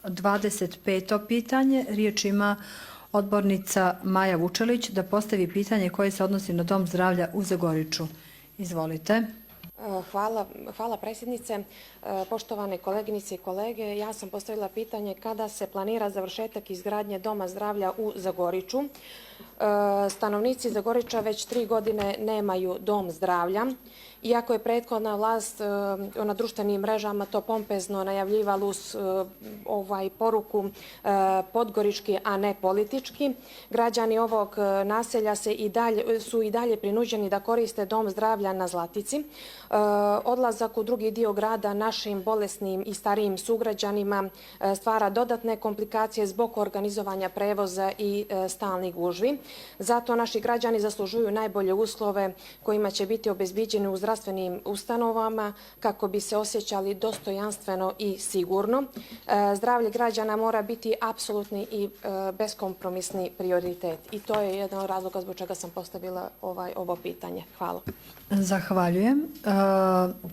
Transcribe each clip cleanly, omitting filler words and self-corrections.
25. pitanje. Riječ ima odbornica Maja Vučelić da postavi pitanje koje se odnosi na Dom zdravlja u Zagoriču. Izvolite. Hvala predsjednice. Poštovane koleginice i kolege, ja sam postavila pitanje kada se planira završetak izgradnje Doma zdravlja u Zagoriču. Stanovnici Zagoriča već 3 godine nemaju dom zdravlja. Iako je prethodna vlast na društvenim mrežama to pompezno najavljivala uz poruku podgorički, a ne politički, građani ovog naselja su i dalje prinuđeni da koriste dom zdravlja na Zlatici. Odlazak u drugi dio grada našim bolesnim i starijim sugrađanima stvara dodatne komplikacije zbog organizovanja prevoza i stalnih gužvi. Zato naši građani zaslužuju najbolje uslove kojima će biti obezbiđeni u zdravstvenim ustanovama kako bi se osjećali dostojanstveno i sigurno. Zdravlje građana mora biti apsolutni i beskompromisni prioritet. I to je jedan od razloga zbog čega sam postavila ovo pitanje. Hvala. Zahvaljujem.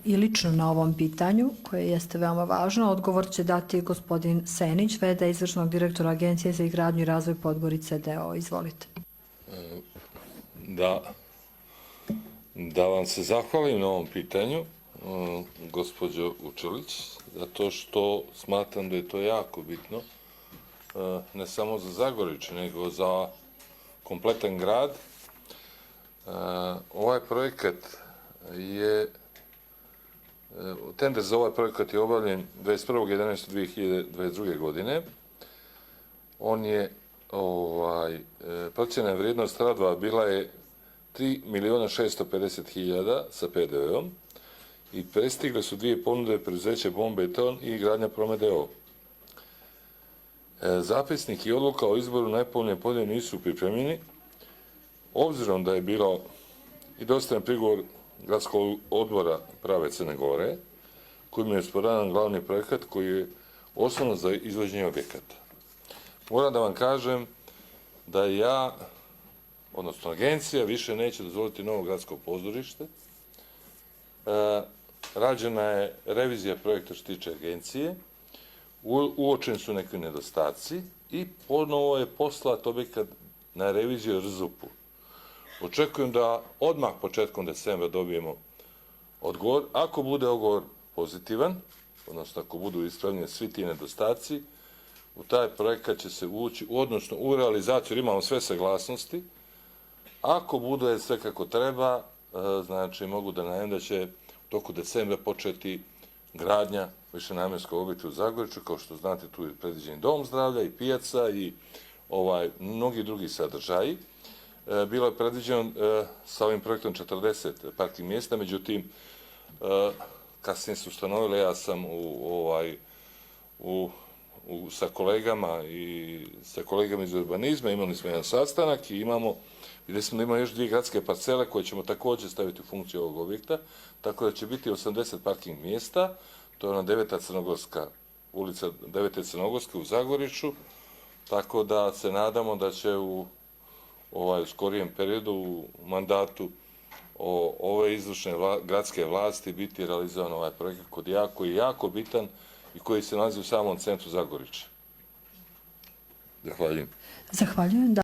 I lično na ovom pitanju, koje jeste veoma važno, odgovor će dati gospodin Senić, v.d. izvršnog direktora Agencije za izgradnju i razvoj Podgorice d.o.o. Izvolite. Da vam se zahvalim na ovom pitanju, gospođo Vučelić, zato što smatram da je to jako bitno, ne samo za Zagoriču, nego za kompletan grad. Ovaj projekat tender za ovaj projekat je obavljen 21.11.2022. godine. On je, procjena vrijednost radova bila je 3.650.000 sa PDV-om i prestigle su dvije ponude preduzeće Bombeton i Gradnja Promet d.o.o. Zapisnik i odluka o izboru najpovoljnije ponude nisu pripremljeni, obzirom da je bilo i dostavljen prigovor Gradskog odbora Prave Crne Gore, kojim je osporavan glavni projekat koji je osnovno za izvođenje objekata. Moram da vam kažem da odnosno agencija, više neće dozvoliti novo gradsko pozorište. Rađena je revizija projekta što tiče agencije, uočeni su neki nedostaci i ponovo je poslat objekat na reviziju RZUP-u. Očekujem da odmah početkom decembra dobijemo odgovor. Ako bude odgovor pozitivan, odnosno ako budu ispravljeni svi ti nedostaci, u taj projekat će se ući, odnosno u realizaciju, jer imamo sve saglasnosti. Ako bude sve kako treba, znači mogu da najavim da će u toku decembra početi gradnja višenamjenskog objekta u Zagoriču. Kao što znate, tu je predviđen dom zdravlja i pijaca i mnogi drugi sadržaji. Bilo je predviđeno sa ovim projektom 40 parking mjesta, međutim, kasnije su ustanovili, ja sam sa kolegama iz urbanizma, imali smo jedan sastanak i vidjeli smo da ima još 2 gradske parcele koje ćemo također staviti u funkciju ovog objekta, tako da će biti 80 parking mjesta, to je ona 9. Crnogorska, ulica 9. Crnogorske u Zagoriču, tako da se nadamo da će u skorijem periodu, u mandatu ove izvršne gradske vlasti biti realizovan ovaj projekat koji je jako bitan i koji se nalazi u samom centru Zagoriča. Zahvaljujem. Zahvaljujem.